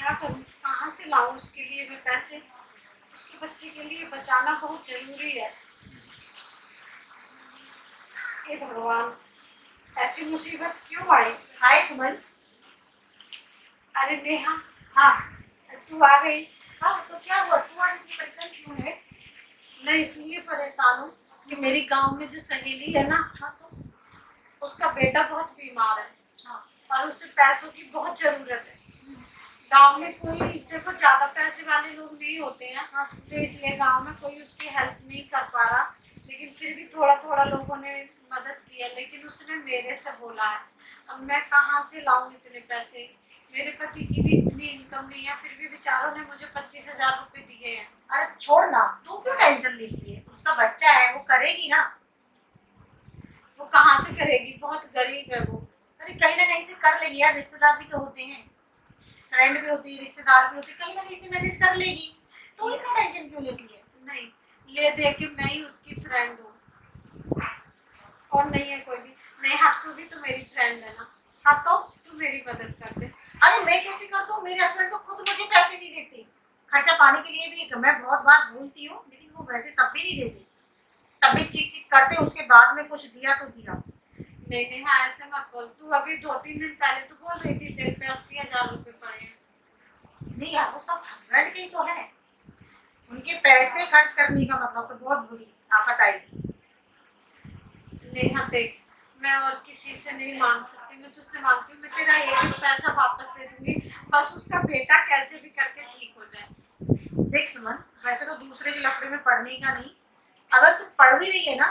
क्या करूँ, कहाँ से लाऊं उसके लिए मैं पैसे। उसके बच्चे के लिए बचाना बहुत जरूरी है। हे भगवान, ऐसी मुसीबत क्यों आई। हाय सुमन। अरे नेहा, हाँ। तू आ गई। हाँ तो क्या हुआ, तू आज इतनी परेशान क्यों है? मैं इसलिए परेशान हूँ कि मेरी गांव में जो सहेली है ना, हाँ तो उसका बेटा बहुत बीमार है। हाँ। और उसे पैसों की बहुत जरूरत है। गांव में कोई, देखो, ज्यादा पैसे वाले लोग नहीं होते हैं। हाँ। तो इसलिए गांव में कोई उसकी हेल्प नहीं कर पा रहा। लेकिन फिर भी थोड़ा थोड़ा लोगों ने मदद की है। लेकिन उसने मेरे से बोला है, अब मैं कहाँ से लाऊं इतने पैसे। मेरे पति की भी इतनी इनकम नहीं है, फिर भी बेचारों ने मुझे 25,000 रुपए दिए हैं। अरे तो छोड़ ना, तू क्यों टेंशन लेती है? उसका बच्चा है, वो करेगी ना। वो कहाँ से करेगी, बहुत गरीब है वो। अरे कहीं ना कहीं से कर लेगी यार, रिश्तेदार भी तो होते हैं, फ्रेंड भी होती है, रिश्तेदार भी होते हैं, कहीं ना कहीं से मैनेज कर लेगी। तो इतना टेंशन क्यों लेती है? नहीं, ले दे के मैं ही उसकी फ्रेंड हूँ और नहीं है कोई भी। नहीं, हाँ, तू भी तो मेरी फ्रेंड है ना। हाँ तो तू मेरी मदद कर दे। अरे मैं कैसे कर दूं? मेरे हस्बैंड तो खुद मुझे पैसे नहीं देते। खर्चा पानी के लिए भी मैं बहुत बार बोलती हूँ, लेकिन वो वैसे तब भी नहीं देते। तब भी चिक चिक करते, उसके बाद में कुछ दिया तो दिया। नहीं नहीं, हाँ, ऐसे मत बोल। तू अभी 2-3 दिन पहले तो बोल रही थी तेरे पे 80,000 रुपए पड़े हैं। नहीं यार, वो सब हस्बैंड के ही तो है। उनके पैसे खर्च करने का मतलब तो बहुत बुरी आफत आएगी। नेहा देख, मैं और किसी से नहीं मांग सकती। मैं तुझसे मांगती हूँ, मैं तेरा एक पैसा वापस दे दूंगी। बस उसका बेटा कैसे भी करके ठीक हो जाए। देख सुमन, वैसे तो दूसरे के लफड़े में पढ़ने का नहीं। अगर तू पढ़ भी रही है ना,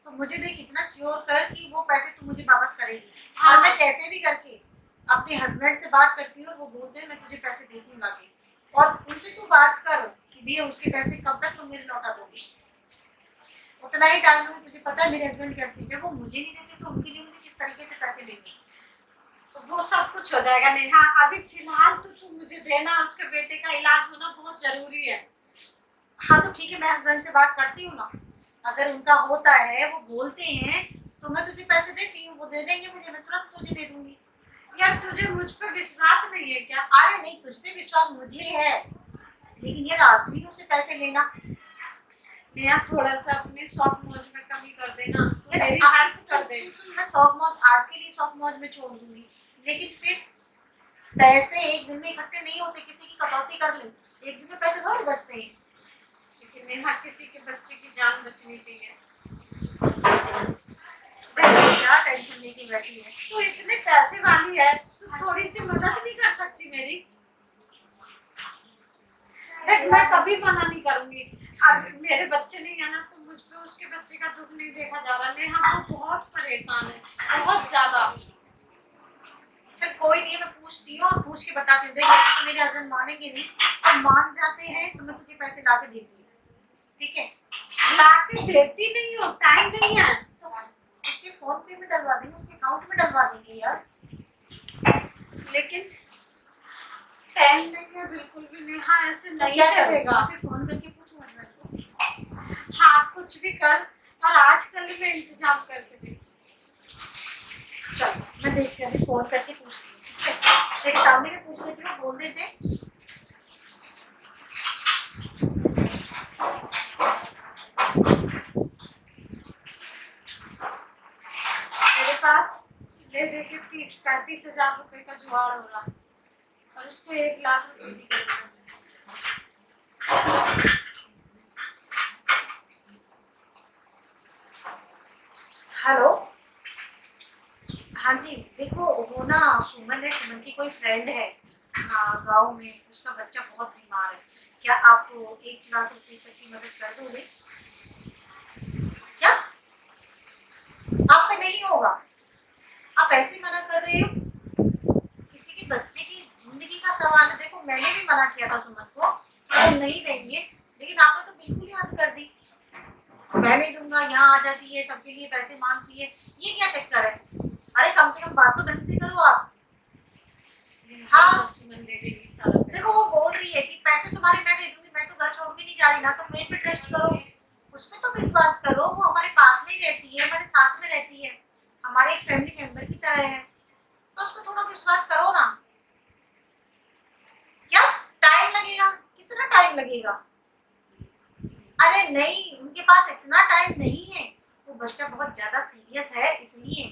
तो मुझे देख इतना श्योर कर कि वो पैसे तू मुझे वापस करेगी। हाँ। और मैं कैसे भी करके अपने हस्बैंड से बात करती हूँ, वो बोलते हैं मैं तुझे पैसे देती हूँ लाके। और उनसे तू बात कर कि भैया उसके पैसे कब तक तुम मेरे लौटा दोगे। उतना ही टाइम में, तुझे पता है मेरे हस्बैंड कैसे, जब वो मुझे नहीं देते तो उनके लिए मुझे किस तरीके से पैसे लेंगे। तो वो सब कुछ हो जाएगा नेहा। अभी फिलहाल तो तू मुझे देना, उसके बेटे का इलाज होना बहुत जरूरी है। हाँ तो ठीक है, मैं हस्बैंड से बात करती हूँ ना। अगर उनका होता है, वो बोलते हैं, तो मैं तुझे पैसे देती हूँ, वो दे देंगे मुझे, मैं तुरंत तुझे दे दूंगी। यार, तुझे मुझ पर विश्वास नहीं है क्या? अरे नहीं, तुझ पे विश्वास मुझे है, लेकिन यार आदमियों से पैसे लेना। नेहा, थोड़ा सा अपने शौक मौज में कमी कर देना, तो यार मेरी हेल्प सुन कर दे। सुन सुन, मैं शौक मौज आज के लिए शौक मौज में छोड़ दूंगी, लेकिन फिर पैसे एक दिन में इकट्ठे नहीं होते। किसी की कटौती कर ले, एक दिन में पैसे थोड़े बचते हैं। लेकिन नेहा, किसी के बच्चे की जान बचनी चाहिए। क्या टेंशन लेके बैठी है? तू इतने पैसे वाली है, तू थोड़ी सी मदद नहीं कर सकती मेरी? देख, मैं कभी मना नहीं करूंगी। अब मेरे बच्चे नहीं है ना, तो मुझ पे उसके बच्चे का दुख नहीं देखा जा रहा। नेहा, वो बहुत परेशान है, बहुत ज्यादा। चल कोई नहीं, मैं पूछती हूँ और पूछ के बताती हूँ। देख तो मेरे हस्बैंड मानेंगे नहीं, और मान जाते हैं तो मैं तुझे पैसे ला के देती हूँ, ठीक है? लाके देती नहीं हो, टाइम नहीं है। तो उसके फोन पे में डलवा देंगे, उसके अकाउंट में डलवा देंगे यार। लेकिन टाइम नहीं है बिल्कुल भी। नेहा, ऐसे तो नहीं क्या चलेगा। फिर फोन करके पूछूं हस्बैंड को। हाँ, कुछ भी कर, और आज कल मैं इंतजाम करके दे। चल मैं देखती हूँ, अभी फोन करके पूछती हूँ, ठीक है? तेरे सामने में पूछ लेती हूँ, बोल देते। मेरे पास ले दे के 30-35 हजार रुपए का जुगाड़ हो रहा है, और उसको 1 लाख रुपए की जरूरत है। हेलो। हाँ जी, देखो वो ना सुमन है, सुमन की कोई फ्रेंड है। हाँ, गांव में उसका बच्चा बहुत बीमार है। क्या आप 1 लाख रुपए तक की मदद कर दोगे? क्या आप पे नहीं होगा? आप ऐसे मना कर रहे हो? किसी के बच्चे की जिंदगी का सवाल है। देखो मैंने भी मना किया था सुमन को कि वो नहीं देंगे, लेकिन आपने तो बिल्कुल ही हद कर दी। मैं नहीं दूंगा, यहाँ आ जाती है, सबके लिए पैसे मांगती है, ये क्या चक्कर है? अरे कम से कम बात तो ढंग से करो आप। हाँ सुमन दे देगी सारा पैसा। देखो, वो बोल रही है कि पैसे तुम्हारे मैं दे दूंगी, मैं तो घर छोड़ के नहीं जा रही ना, तो मेरे पे ट्रस्ट करो, उस पे तो विश्वास करो। वो हमारे पास में ही रहती है, हमारे साथ में रहती है, हमारे एक फैमिली मेंबर की तरह है, तो उस पर थोड़ा विश्वास करो ना। क्या टाइम लगेगा? अरे नहीं, उनके पास इतना टाइम नहीं है, वो बच्चा बहुत ज्यादा सीरियस है इसलिए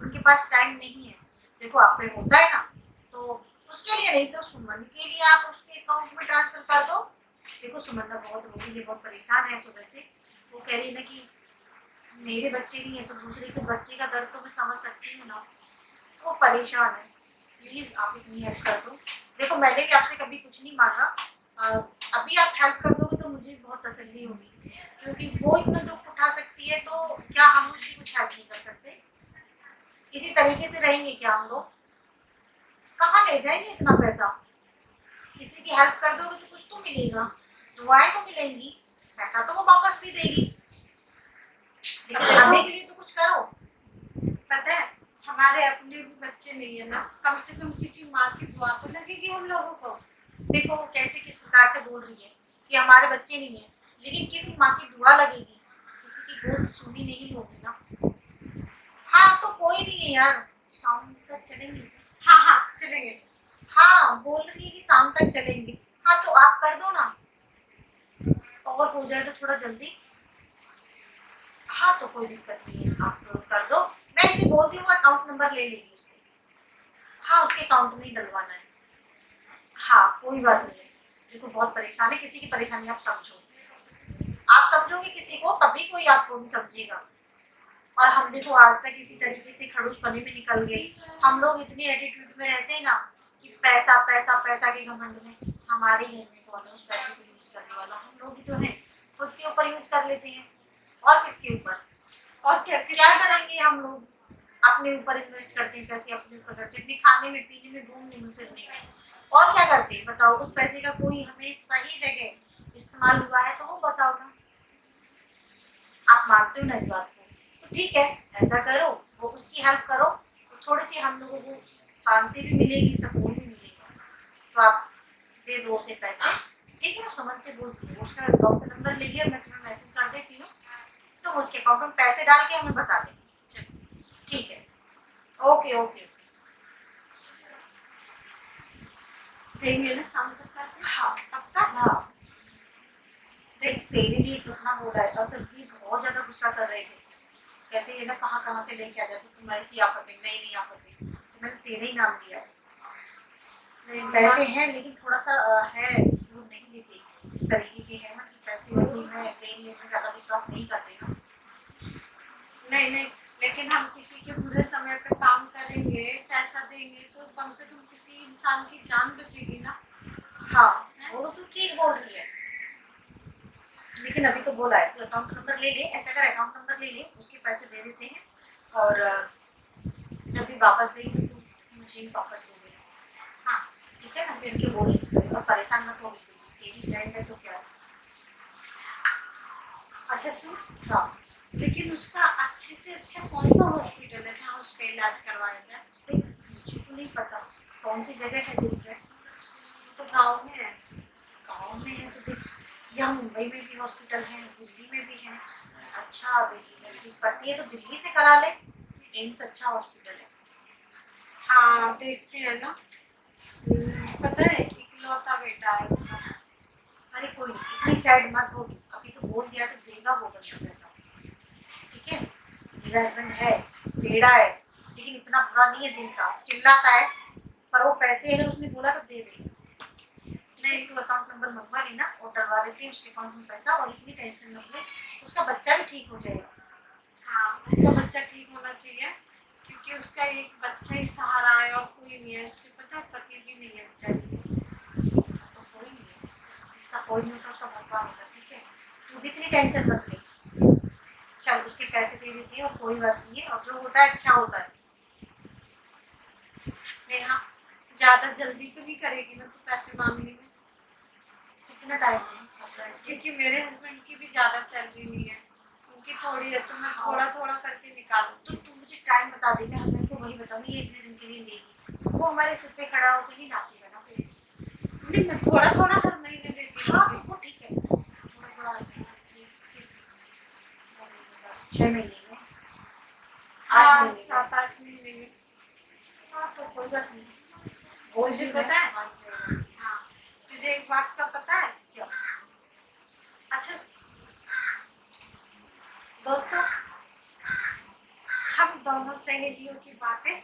उनके पास टाइम नहीं है। देखो आप पे होता है ना, तो उसके लिए नहीं तो सुमन के लिए आप उसके अकाउंट में ट्रांसफर कर दो। देखो सुमन ना बहुत रो रही है, बहुत परेशान है सुबह से। वो कह रही है ना कि मेरे बच्चे नहीं है तो दूसरे के बच्चे का दर्द तो मैं समझ सकती हूँ ना, तो वो परेशान है। प्लीज आप इतनी हेल्प कर दो। देखो मैंने भी आपसे कभी कुछ नहीं मांगा, अभी आप हेल्प कर दोगे तो मुझे बहुत तसल्ली होगी, क्योंकि वो इतना दुख उठा सकती है तो क्या हम उसकी कुछ हेल्प नहीं कर सकते? इसी तरीके से रहेंगे क्या हम लोग? कहाँ ले जाएंगे इतना पैसा? किसी की हेल्प कर दोगे तो कुछ तो मिलेगा, दुआएं तो मिलेंगी, पैसा तो वो वापस भी देगी, लेकिन हमें के लिए तो कुछ करो। पता है, हमारे अपने भी बच्चे नहीं है ना, कम से कम किसी माँ की दुआ तो लगेगी हम लोगों को। देखो वो कैसे किस प्रकार से बोल रही है कि हमारे बच्चे नहीं है, लेकिन किसी माँ की दुआ लगेगी, किसी की गोद सुनी नहीं होगी ना। हाँ तो कोई नहीं है यार, शाम तक चलेंगे। हाँ हाँ चलेंगे। हाँ बोल रही है कि शाम तक चलेंगे। हाँ तो आप कर दो ना, और हो जाए तो थोड़ा जल्दी। हाँ तो कोई दिक्कत नहीं है, आप कर दो। मैं इसे बोलती हूँ अकाउंट नंबर ले लेगी उससे। हाँ उसके अकाउंट में ही डलवाना है। हाँ कोई बात नहीं है। देखो बहुत परेशान है, किसी की परेशानी आप समझो, आप समझोगे किसी को तभी कोई आपको भी समझेगा। और हम देखो आज तक इसी तरीके से खड़ूस पने में निकल गए। हम लोग इतने एटीट्यूड में रहते हैं ना कि पैसा पैसा पैसा के घमंड में। हमारे घर में कौन है उस पैसे को यूज करने वाला? हम लोग ही तो हैं, खुद के ऊपर यूज कर लेते हैं, और किसके ऊपर? और क्या क्या करेंगे हम लोग? अपने ऊपर इन्वेस्ट करते हैं पैसे, अपने ऊपर करते हैं, अपने खाने में पीने में घूमने में फिरने में, और क्या करते हैं बताओ? उस पैसे का कोई हमें सही जगह इस्तेमाल हुआ है तो वो बताओ ना। आप मानते हो ना इस बात को, तो ठीक है ऐसा करो, वो उसकी हेल्प करो तो थोड़ी सी हम लोगों को शांति भी मिलेगी, सुकून भी मिलेगा। तो आप दे दो उसे पैसे, ठीक है? मैं सुमन से बोलती हूँ, उसका अकाउंट नंबर लेगी और मैं तुम्हें मैसेज कर देती हूँ, तो उसके अकाउंट में पैसे डाल के हमें बता देंगे। चलो ठीक है, ओके ओके। देंगे ना शाम तक पैसे? हाँ पक्का? हाँ। देख तेरे लिए कितना बोला है, और भी बहुत ज्यादा गुस्सा कर रहे थे, कहते हैं ना कहाँ कहाँ से लेके आ जाते तुम्हारी सी आफतें, नई नई आफतें, तो मैंने तेरे ही नाम लिया है। नहीं पैसे हैं लेकिन थोड़ा सा है, वो नहीं देते इस तरीके के हैं ना कि पैसे वैसे में लेन देन में ज्यादा विश्वास नहीं करते ना। नहीं नहीं, लेकिन हम किसी के बुरे समय पे काम करेंगे, पैसा देंगे तो कम से कम किसी इंसान की जान बचेगी ना। हाँ वो तो तू ठीक बोल रही है, लेकिन अभी तो बोला है तो अकाउंट नंबर ले ले, ऐसा कर अकाउंट नंबर ले ले, उसके पैसे दे देते हैं, और जब भी वापस देगी तो तू मुझे ही वापस दे दे। हाँ ठीक है ना, देख के बोल इसको, और परेशान मत हो, तेरी फ्रेंड है तो क्या है। अच्छा सुन, हाँ लेकिन उसका अच्छे से अच्छा कौन सा हॉस्पिटल है जहाँ उसका इलाज करवाया जाए? देख मुझे तो नहीं पता कौन सी जगह है तेरी फ्रेंड, तो गांव में है। गाँव में है तो देख, यहाँ मुंबई में भी हॉस्पिटल है, दिल्ली में भी है। अच्छा दिल्ली नजदीक पड़ती है तो दिल्ली से करा ले, एम्स अच्छा हॉस्पिटल है। हाँ देखते हैं ना। पता है इकलौता बेटा है उसका। अरे कोई नहीं, इतनी सैड मत हो, अभी तो बोल दिया तो देगा वो बच्चा पैसा, ठीक है? मेरा हस्बैंड है, टेढ़ा है, लेकिन इतना बुरा नहीं है दिल का, चिल्लाता है, पर वो पैसे अगर उसने बोला तो दे दे। नहीं तो अकाउंट नंबर मंगवा लेना और डलवा देते हैं उसके अकाउंट में पैसा, और इतनी टेंशन मत ले, उसका बच्चा भी ठीक हो जाएगा। हाँ उसका बच्चा ठीक होना चाहिए, क्योंकि उसका एक बच्चा ही सहारा है और कोई नहीं है। उसके पता है पति भी नहीं है बेचारी। तो कोई नहीं है, जिसका कोई नहीं होता उसका भगवान होता, ठीक है? तू भी इतनी टेंशन मत ले, चल उसके पैसे दे देते हैं और कोई बात नहीं है, और जो होता है अच्छा होता है। नेहा ज्यादा जल्दी तो नहीं करेगी ना तू पैसे मांगने में? कितना टाइम है हस्बैंड से? क्योंकि मेरे हस्बैंड की भी ज्यादा सैलरी नहीं है, उनकी थोड़ी है, तो मैं थोड़ा थोड़ा करके निकालूं। तो तू मुझे टाइम बता दे, मैं हस्बैंड को वही बताऊंगी ये इतने दिन के लिए लेगी, वो हमारे सिर पे खड़ा होकर ही नाचेगा ना फिर। नहीं मैं थोड़ा थोड़ा हर महीने देती हाँ हूँ। तो वो ठीक है, थोड़ा थोड़ा 6 महीने में, 8 हाँ महीने में। 7-8 महीने में। हाँ तो कोई बात नहीं, बोल तुझे दी पता है? मैं मान जाऊंगी। हाँ तुझे एक बात का पता है? क्या? दोस्तों, हम दोनों सहेलियों की बातें